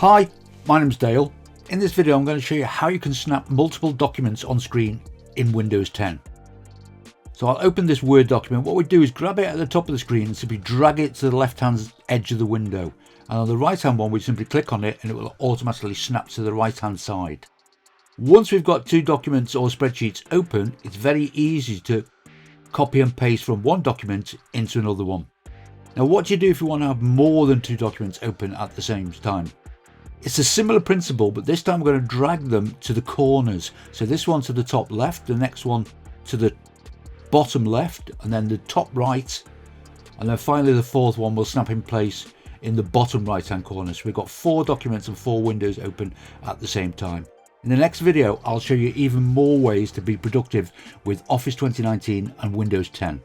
Hi, my name's Dale. In this video I'm going to show you how you can snap multiple documents on screen in Windows 10. So I'll open this Word document. What we do is grab it at the top of the screen and simply drag it to the left hand edge of the window. And on the right hand one we simply click on it and it will automatically snap to the right hand side. Once we've got two documents or spreadsheets open, it's very easy to copy and paste from one document into another one. Now what do you do if you want to have more than two documents open at the same time? It's a similar principle, but this time we're going to drag them to the corners. So this one to the top left, the next one to the bottom left, and then the top right, and then finally the fourth one will snap in place in the bottom right hand corner. So we've got 4 documents and 4 windows open at the same time. In the next video I'll show you even more ways to be productive with Office 2019 and Windows 10.